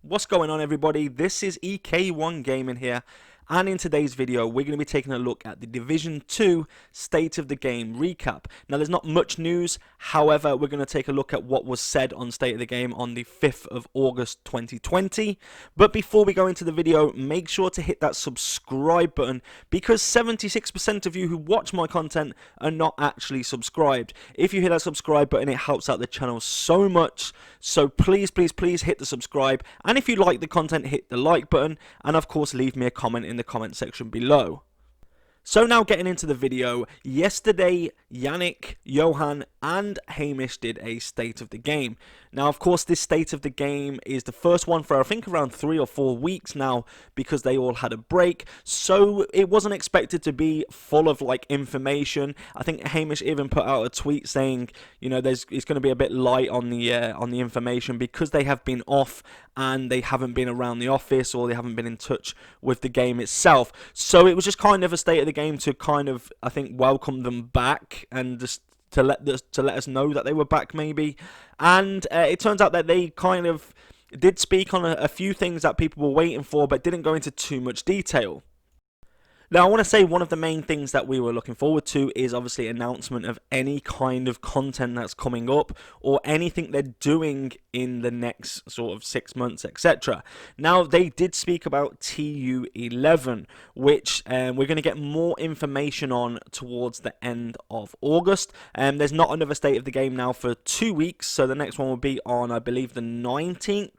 What's going on, everybody? This is EK1 Gaming here, and in today's video we're going to be taking a look at the Division 2 State of the Game recap. Now, there's not much news, however we're going to take a look at what was said on State of the Game on the 5th of August 2020. But before we go into the video, make sure to hit that subscribe button, because 76% of you who watch my content are not actually subscribed. If you hit that subscribe button, it helps out the channel so much, so please hit the subscribe, and if you like the content, hit the like button, and of course leave me a comment in the comment section below. So now getting into the video, yesterday Yannick, Johan and Hamish did a State of the Game. Now, of course, this State of the Game is the first one for I think around 3 or 4 weeks now, because they all had a break, so it wasn't expected to be full of like information. I think Hamish even put out a tweet saying, you know, it's going to be a bit light on the information because they have been off and they haven't been around the office, or they haven't been in touch with the game itself. So it was just kind of a State of the Game to kind of, I think, welcome them back and just to let us know that they were back, maybe. And it turns out that they kind of did speak on a few things that people were waiting for, but didn't go into too much detail. Now, I want to say one of the main things that we were looking forward to is obviously announcement of any kind of content that's coming up, or anything they're doing in the next sort of 6 months, etc. Now, they did speak about TU11, which we're going to get more information on towards the end of August. There's not another State of the Game now for 2 weeks, so the next one will be on, I believe, the 19th.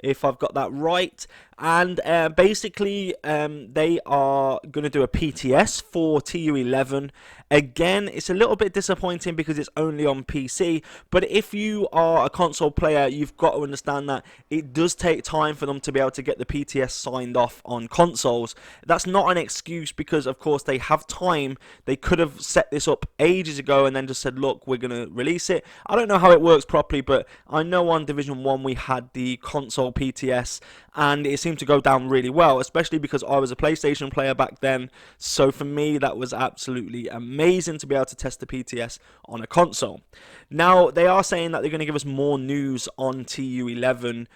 If I've got that right. And basically they are going to do a PTS for TU11. Again, it's a little bit disappointing because it's only on PC, but if you are a console player, you've got to understand that it does take time for them to be able to get the PTS signed off on consoles. That's not an excuse, because of course they have time. They could have set this up ages ago and then just said, look, we're going to release it. I don't know how it works properly, but I know on Division 1 we had the console PTS and it seemed to go down really well, especially because I was a PlayStation player back then. So for me, that was absolutely amazing to be able to test the PTS on a console. Now, they are saying that they're going to give us more news on TU11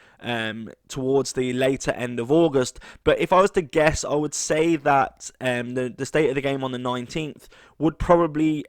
towards the later end of August, but if I was to guess, I would say that the State of the Game on the 19th would probably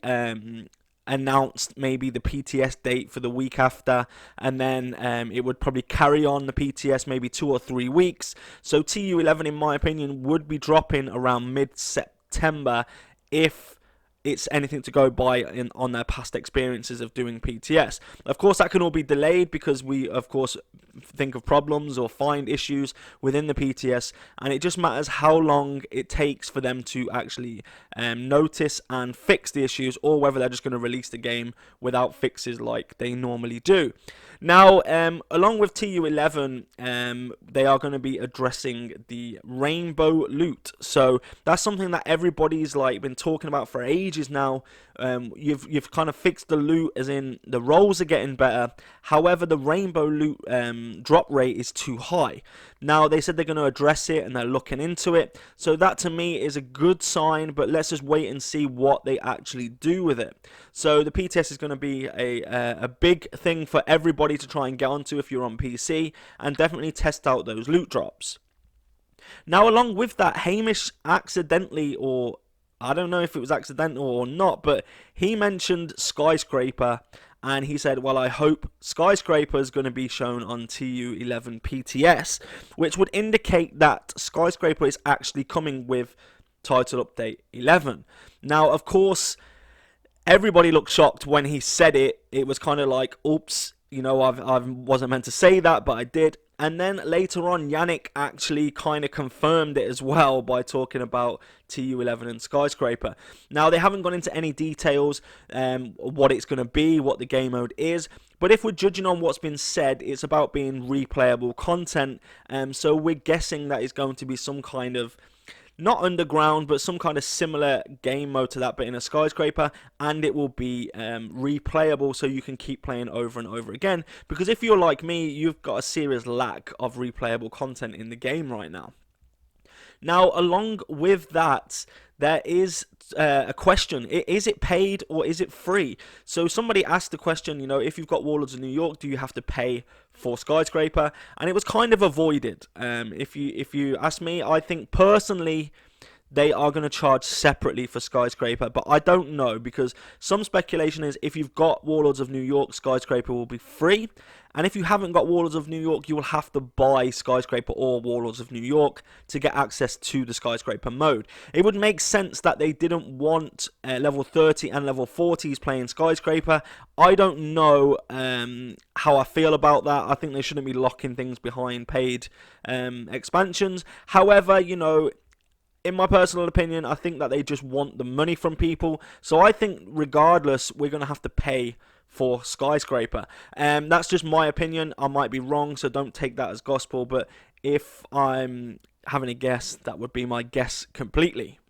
announced maybe the PTS date for the week after, and then it would probably carry on the PTS maybe 2 or 3 weeks. So TU11, in my opinion, would be dropping around mid-September if it's anything to go by on their past experiences of doing PTS. Of course, that can all be delayed because we, of course, think of problems or find issues within the PTS, and it just matters how long it takes for them to actually notice and fix the issues, or whether they're just going to release the game without fixes like they normally do. Now, along with TU11, they are going to be addressing the rainbow loot. So that's something that everybody's like been talking about for ages now. You've kind of fixed the loot, as in the rolls are getting better. However, the rainbow loot drop rate is too high. Now, they said they're going to address it and they're looking into it. So that to me is a good sign, but let's just wait and see what they actually do with it. So the PTS is going to be a big thing for everybody to try and get onto if you're on PC, and definitely test out those loot drops. Now, along with that, Hamish accidentally, or I don't know if it was accidental or not, but he mentioned Skyscraper, and he said, well, I hope Skyscraper is going to be shown on TU11 PTS, which would indicate that Skyscraper is actually coming with Title Update 11. Now, of course, everybody looked shocked when he said it. It was kind of like, oops, you know, I wasn't meant to say that, but I did. And then later on, Yannick actually kind of confirmed it as well by talking about TU11 and Skyscraper. Now, they haven't gone into any details, what it's going to be, what the game mode is. But if we're judging on what's been said, it's about being replayable content. So we're guessing that it's going to be some kind of, not underground, but some kind of similar game mode to that, but in a Skyscraper, and it will be replayable, so you can keep playing over and over again, because if you're like me, you've got a serious lack of replayable content in the game right now. Now, along with that, there is a question. Is it paid or is it free? So somebody asked the question, you know, if you've got Warlords of New York, do you have to pay for Skyscraper? And it was kind of avoided. If you ask me, I think personally they are going to charge separately for Skyscraper, but I don't know, because some speculation is if you've got Warlords of New York, Skyscraper will be free, and if you haven't got Warlords of New York, you will have to buy Skyscraper or Warlords of New York to get access to the Skyscraper mode. It would make sense that they didn't want level 30 and level 40s playing Skyscraper. I don't know how I feel about that. I think they shouldn't be locking things behind paid expansions. However, you know, in my personal opinion, I think that they just want the money from people. So I think regardless, we're going to have to pay for Skyscraper. That's just my opinion. I might be wrong, so don't take that as gospel. But if I'm having a guess, that would be my guess completely.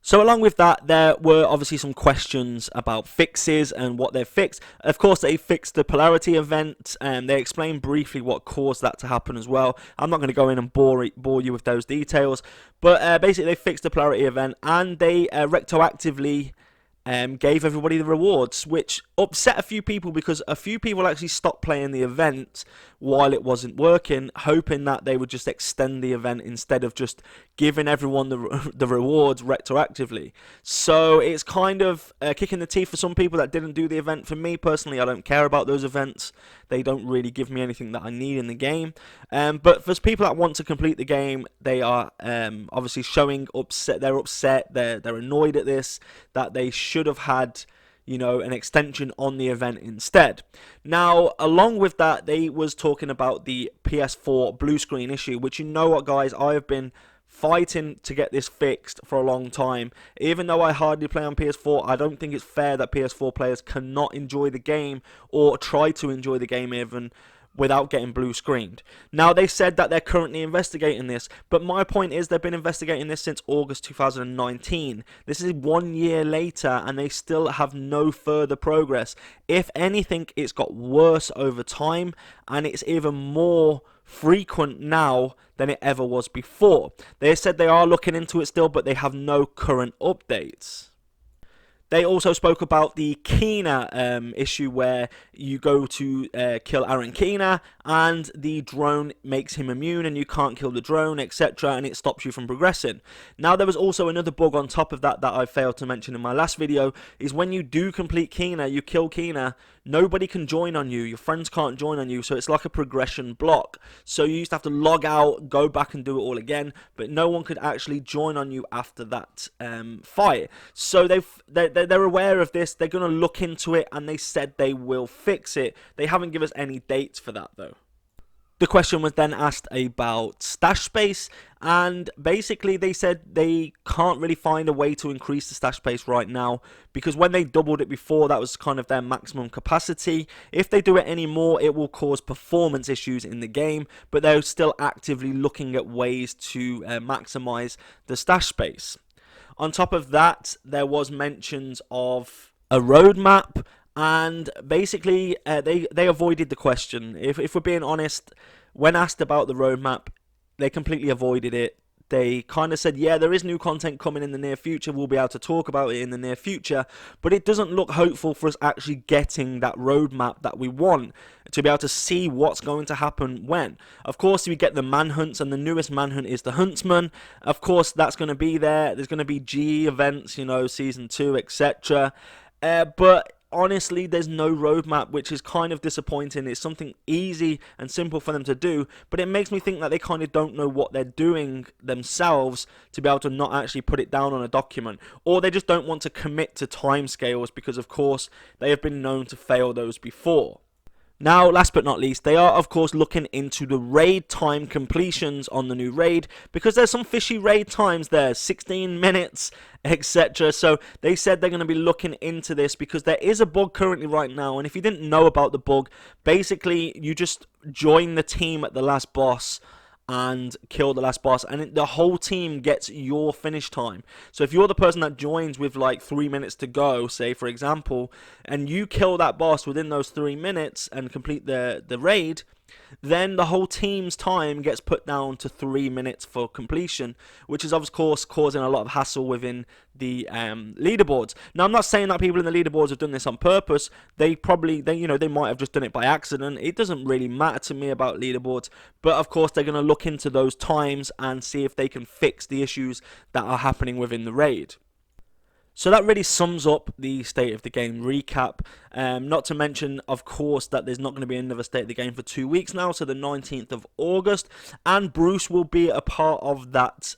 So along with that, there were obviously some questions about fixes and what they've fixed. Of course, they fixed the polarity event, and they explained briefly what caused that to happen as well. I'm not going to go in and bore you with those details, but basically they fixed the polarity event, and they retroactively gave everybody the rewards, which upset a few people, because a few people actually stopped playing the event while it wasn't working, hoping that they would just extend the event instead of just giving everyone the rewards retroactively. So it's kind of kicking the teeth for some people that didn't do the event. For me personally, I don't care about those events. They don't really give me anything that I need in the game. But for people that want to complete the game, they are obviously showing upset. They're upset. They're annoyed at this, that they should have had, you know, an extension on the event instead. Now, along with that, they was talking about the PS4 blue screen issue, which, you know what, guys, I have been fighting to get this fixed for a long time. Even though I hardly play on PS4, I don't think it's fair that PS4 players cannot enjoy the game, or try to enjoy the game even, without getting blue screened. Now, they said that they're currently investigating this, but my point is they've been investigating this since August 2019. This is 1 year later, and they still have no further progress. If anything, it's got worse over time, and it's even more frequent now than it ever was before. They said they are looking into it still, but they have no current updates. They also spoke about the Keener issue, where you go to kill Aaron Keener, and the drone makes him immune, and you can't kill the drone, etc., and it stops you from progressing. Now, there was also another bug on top of that that I failed to mention in my last video, is when you do complete Keener, you kill Keener, nobody can join on you, your friends can't join on you, so it's like a progression block. So you used to have to log out, go back and do it all again, but no one could actually join on you after that fight. So they're aware of this, they're going to look into it, and they said they will fix it. They haven't given us any dates for that though. The question was then asked about stash space, and basically they said they can't really find a way to increase the stash space right now, because when they doubled it before, that was kind of their maximum capacity. If they do it anymore, it will cause performance issues in the game, but they're still actively looking at ways to maximize the stash space. On top of that, there was mentions of a roadmap, and basically they avoided the question. If we're being honest, when asked about the roadmap, they completely avoided it. They kind of said, yeah, there is new content coming in the near future, we'll be able to talk about it in the near future, but it doesn't look hopeful for us actually getting that roadmap that we want, to be able to see what's going to happen when. Of course, we get the manhunts, and the newest manhunt is the Huntsman. Of course, that's going to be there. There's going to be GE events, you know, Season 2, etc. But honestly, there's no roadmap, which is kind of disappointing. It's something easy and simple for them to do, but it makes me think that they kind of don't know what they're doing themselves to be able to not actually put it down on a document, or they just don't want to commit to timescales, because of course they have been known to fail those before. Now, last but not least, they are of course looking into the raid time completions on the new raid, because there's some fishy raid times there, 16 minutes, etc. So they said they're going to be looking into this, because there is a bug currently right now, and if you didn't know about the bug, basically you just join the team at the last boss and kill the last boss, and the whole team gets your finish time. So if you're the person that joins with like 3 minutes to go, say for example, and you kill that boss within those 3 minutes and complete the raid, then the whole team's time gets put down to 3 minutes for completion, which is of course causing a lot of hassle within the leaderboards. Now, I'm not saying that people in the leaderboards have done this on purpose. They might have just done it by accident. It doesn't really matter to me about leaderboards, but of course they're going to look into those times and see if they can fix the issues that are happening within the raid. So that really sums up the State of the Game recap. Not to mention, of course, that there's not going to be another State of the Game for 2 weeks now, so the 19th of August, and Bruce will be a part of that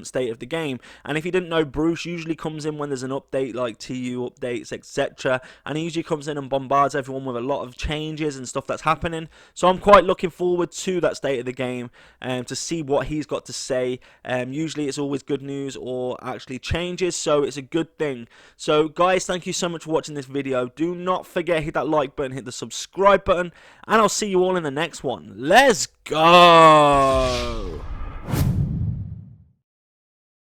State of the Game. And if you didn't know, Bruce usually comes in when there's an update, like TU updates, etc. And he usually comes in and bombards everyone with a lot of changes and stuff that's happening. So I'm quite looking forward to that State of the Game to see what he's got to say. Usually it's always good news or actually changes, so it's a good thing. So guys, thank you so much for watching this video. Do not forget, hit that like button, hit the subscribe button, and I'll see you all in the next one. Let's go!